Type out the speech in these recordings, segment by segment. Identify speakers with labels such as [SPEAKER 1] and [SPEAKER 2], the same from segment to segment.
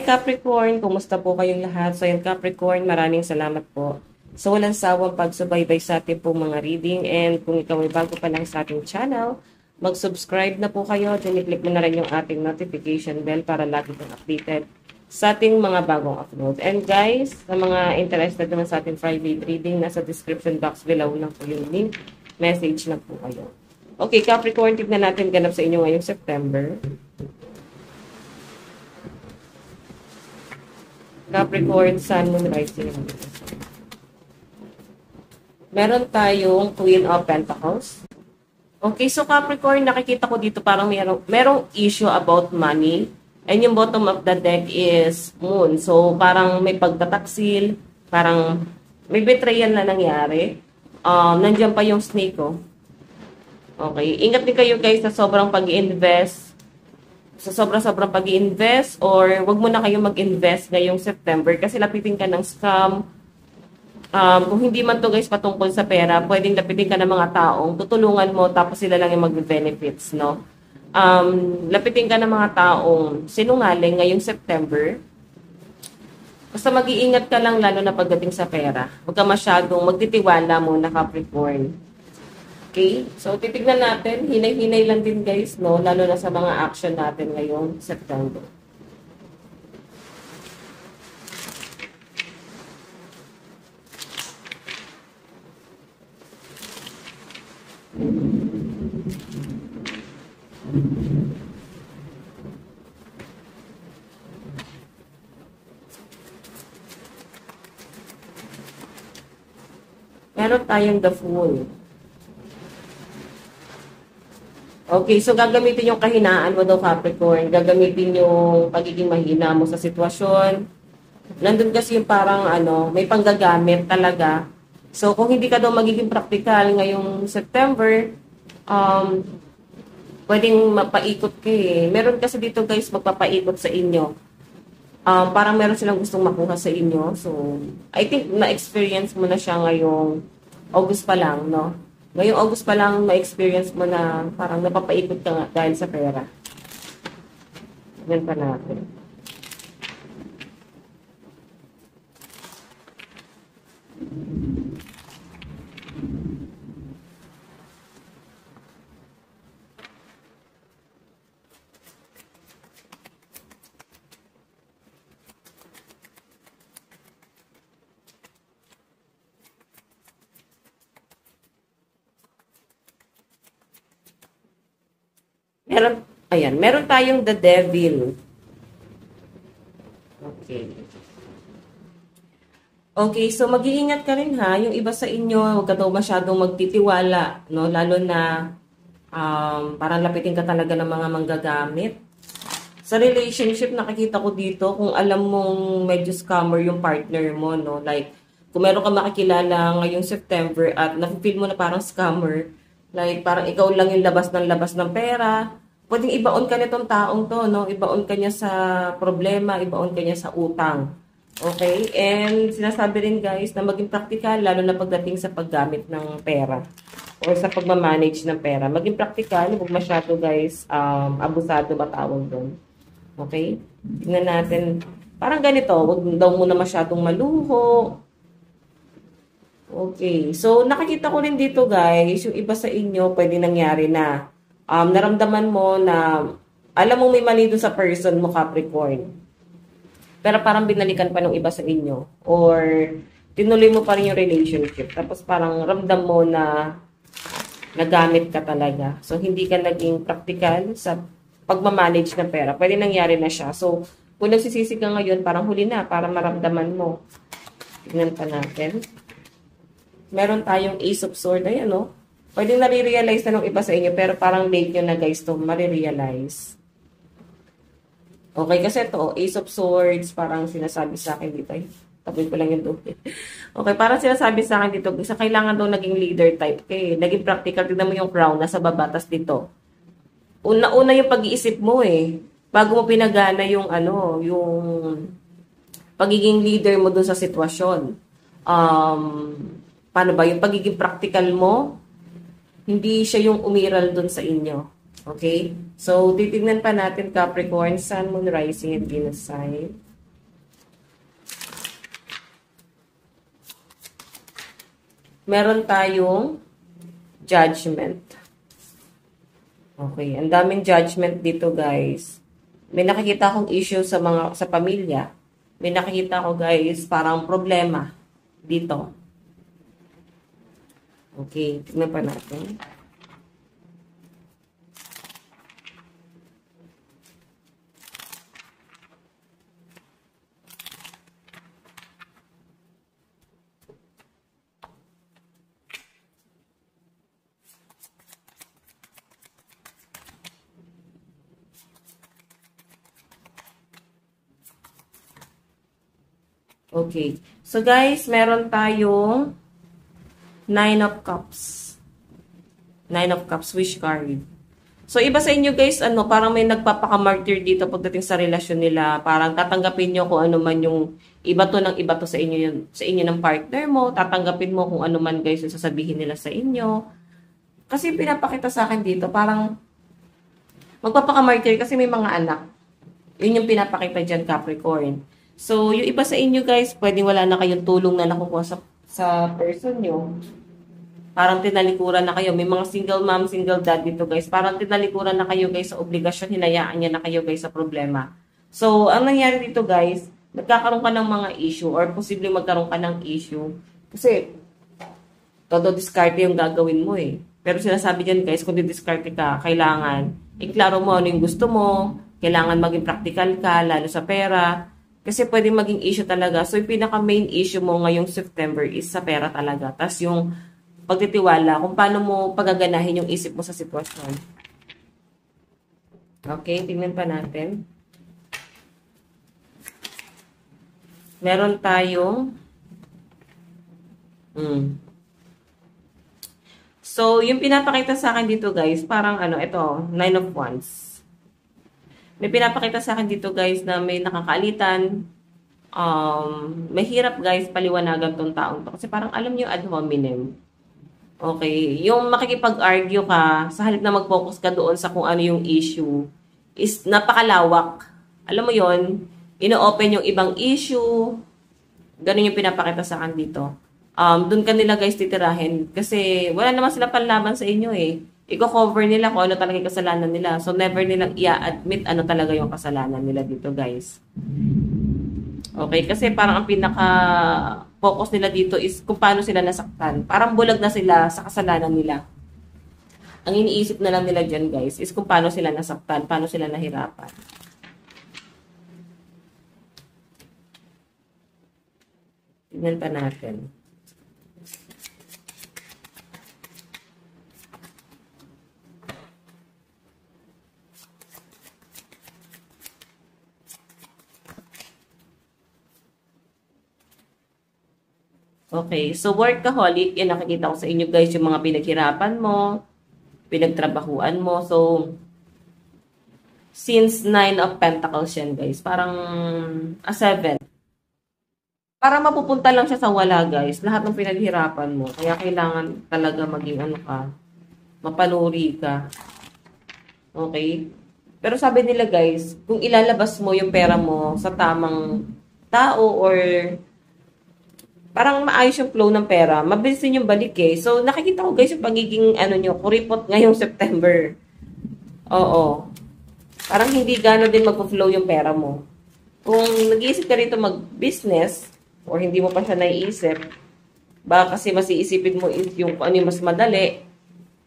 [SPEAKER 1] Hi Capricorn, kumusta po kayong lahat? So yan Capricorn, maraming salamat po sa walang sawang pagsubaybay sa ating pong mga reading, and kung ikaw ay bago pa lang sa ating channel, mag-subscribe na po kayo, then i-click mo na rin yung ating notification bell para lagi kang updated sa ating mga bagong upload. And guys, sa mga interested naman sa ating private reading, nasa description box below lang po yung link, message lang po kayo. Okay Capricorn, tignan natin ganap sa inyo ngayong September. Capricorn, Sun, Moon, Rising. Meron tayong Queen of Pentacles. Okay, so Capricorn, nakikita ko dito parang merong issue about money. And yung bottom of the deck is Moon. So, parang may pagtataksil, parang may betrayal na nangyari. Nandiyan pa yung Snake, oh. Okay, ingat din kayo guys sa sobrang pag-invest. Sa sobrang pag-i-invest, or wag mo na kayo mag-invest ngayong September kasi lapitin ka ng scam. Kung hindi man to guys patungkol sa pera, pwedeng lapitin ka ng mga taong tutulungan mo tapos sila lang yung mag-benefits, no? Lapitin ka ng mga taong sinungaling ngayong September. Basta mag-iingat ka lang lalo na pagdating sa pera. Huwag ka masyadong magtitiwala muna, Capricorn. Okay, so titignan natin, hinay-hinay lang din guys, no? Lalo na sa mga action natin ngayong September. Meron tayong the Fool. Okay, so gagamitin yung kahinaan mo daw, Capricorn. Gagamitin yung pagiging mahina mo sa sitwasyon. Nandun kasi yung parang may panggagamit talaga. So kung hindi ka daw magiging practical ngayong September, pwedeng mapaikot ka eh. Meron kasi dito guys magpapaikot sa inyo. Parang meron silang gustong makuha sa inyo. So I think na-experience mo na siya ngayong August pa lang, no? Ngayong August pa lang ma-experience mo na parang napapaikot ka nga dahil sa pera. Yan pa natin. Meron tayong the Devil. Okay. Okay, so mag-iingat ka rin ha. Yung iba sa inyo, huwag ka daw masyadong magtitiwala, no? Lalo na parang lapitin ka talaga ng mga manggagamit. Sa relationship, nakikita ko dito, kung alam mong medyo scammer yung partner mo, no? Like, kung meron ka makikilala ngayong September at nafe-feel mo na parang scammer, like parang ikaw lang yung labas ng pera, pwedeng ibaon ka nitong taong to, no? Ibaon ka niya sa problema, ibaon ka niya sa utang. Okay? And sinasabi rin guys na maging practical, lalo na pagdating sa paggamit ng pera or sa pagmamanage ng pera. Maging practical, huwag masyado guys, abusado ba tawag doon. Okay? Tingnan natin. Parang ganito, huwag daw muna masyadong maluho. Okay. So, nakikita ko rin dito guys, yung iba sa inyo, pwede nangyari na naramdaman mo na alam mo may mali doon sa person mo, Capricorn. Pero parang binalikan pa ng iba sa inyo. Or tinuloy mo pa rin yung relationship. Tapos parang ramdam mo na nagamit ka talaga. So hindi ka naging practical sa pagmamanage ng pera. Pwede nangyari na siya. So kung nagsisisi ka ngayon, parang huli na. Para maramdaman mo. Tignan pa natin. Meron tayong Ace of Swords. Ayan, no? Pwede nare-realize na ng iba sa inyo, pero parang late nyo na guys to marirealize. Okay, kasi to Ace of Swords, parang sinasabi sa akin dito. Tabi ko lang yung doon. Okay, parang sinasabi sa akin dito, isa kailangan daw naging leader type. Okay, naging practical. Tignan mo yung crown, nasa baba, tas dito. Una-una yung pag-iisip mo eh. Bago mo pinagana yung yung pagiging leader mo dun sa sitwasyon. Paano ba? Yung pagiging practical mo, hindi siya yung umiral dun sa inyo. Okay? So, titignan pa natin Capricorn, Sun, Moon, Rising, and Venus sign. Meron tayong judgment. Okay, ang daming judgment dito, guys. May nakikita akong issue sa pamilya. May nakikita ako, guys, parang problema dito. Okay, tignan pa natin. Okay. So, guys, meron tayong 9 of Cups. 9 of Cups, wish card. So, iba sa inyo, guys, parang may nagpapaka-martyr dito pagdating sa relasyon nila. Parang tatanggapin nyo kung ano man yung iba to sa inyo ng partner mo. Tatanggapin mo kung ano man, guys, yung sasabihin nila sa inyo. Kasi pinapakita sa akin dito, parang magpapaka-martyr kasi may mga anak. Yun yung pinapakita dyan, Capricorn. So, yung iba sa inyo, guys, pwedeng wala na kayong tulong na nakukuha sa person nyo. Parang tinalikuran na kayo. May mga single mom, single dad dito, guys. Parang tinalikuran na kayo, guys, sa obligasyon. Hinayaan niya na kayo, guys, sa problema. So, ang nangyari dito, guys, nagkakaroon ka ng mga issue or posible magkaroon ka ng issue. Kasi, todo diskarte yung gagawin mo, eh. Pero sinasabi dyan, guys, kung didiskarte ka, kailangan iklaro mo ano yung gusto mo. Kailangan maging practical ka, lalo sa pera. Kasi pwede maging issue talaga. So, yung pinaka-main issue mo ngayong September is sa pera talaga. Tapos yung pagtitiwala, kung paano mo pagaganahin yung isip mo sa sitwasyon. Okay, tingnan pa natin. Meron tayong So, yung pinapakita sa akin dito, guys, parang ito, 9 of Wands. May pinapakita sa akin dito, guys, na may nakakaalitan. Mahirap, guys, paliwanagan tong taong to. Kasi parang alam niyo ad hominem. Okay. Yung makikipag-argue ka, sa halip na mag-focus ka doon sa kung ano yung issue, is napakalawak. Alam mo yon, ino-open yung ibang issue. Ganun yung pinapakita sa akin dito. Doon ka nila, guys, titirahin. Kasi wala naman sila panlaban sa inyo, eh. Iko-cover nila kung ano talaga yung kasalanan nila. So, never nilang i-admit ano talaga yung kasalanan nila dito, guys. Okay? Kasi parang ang pinaka-focus nila dito is kung paano sila nasaktan. Parang bulag na sila sa kasalanan nila. Ang iniisip na lang nila dyan, guys, is kung paano sila nasaktan, paano sila nahirapan. Tignan pa natin. Okay, so workaholic, yan nakikita ko sa inyo, guys, yung mga pinaghirapan mo, pinagtrabahuan mo. So, since 9 of Pentacles yan, guys, parang a 7. Para mapupunta lang siya sa wala, guys, lahat ng pinaghirapan mo. Kaya kailangan talaga maging mapanuri ka. Okay? Pero sabi nila, guys, kung ilalabas mo yung pera mo sa tamang tao or parang maayos yung flow ng pera, mabilis din yung balik, eh. So, nakikita ko, guys, yung pagiging, kuripot ngayong September. Oo. Parang hindi gano'n din mag-flow yung pera mo. Kung nag-iisip ka rito mag-business, or hindi mo pa siya naiisip, baka kasi mas iisipin mo is yung ano yung mas madali,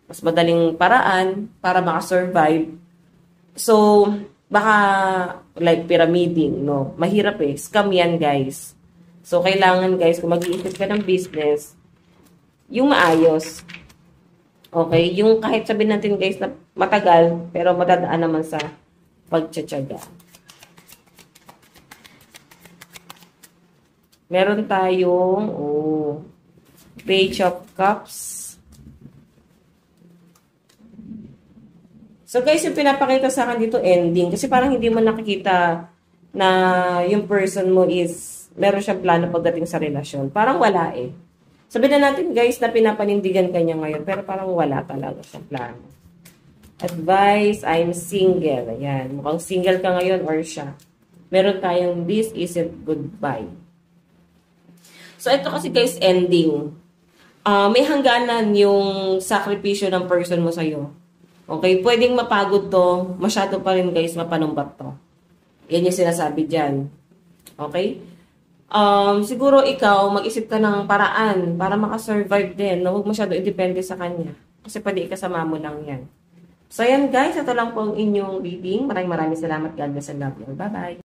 [SPEAKER 1] mas madaling paraan para makasurvive. So, baka like pyramiding, no? Mahirap, eh. Scam yan, guys. So, kailangan, guys, kung mag-iisip ka ng business, yung maayos. Okay? Yung kahit sabihin natin, guys, na matagal, pero matadaan naman sa pagtsatsaga. Meron tayong, Page of Cups. So, guys, yung pinapakita sa akin dito, ending. Kasi parang hindi mo nakikita na yung person mo is meron siyang plano pagdating sa relasyon. Parang wala, eh. Sabihin na natin, guys, na pinapanindigan ka niya ngayon, pero parang wala talaga siyang plano. Advice, I'm single. Ayan. Mukhang single ka ngayon or siya. Meron tayong this isn't goodbye. So, ito kasi, guys, ending. may hangganan yung sakripisyo ng person mo sa'yo. Okay? Pwedeng mapagod to, masyado pa rin guys, mapanumbat to. Yan yung sinasabi dyan. Okay? Siguro ikaw, mag-isip ka ng paraan para makasurvive din. No? Huwag masyado independe sa kanya. Kasi pwede ikasama mo lang yan. So, yan guys. Ito lang po ang inyong reading. Maraming salamat. God bless and love you. Bye-bye.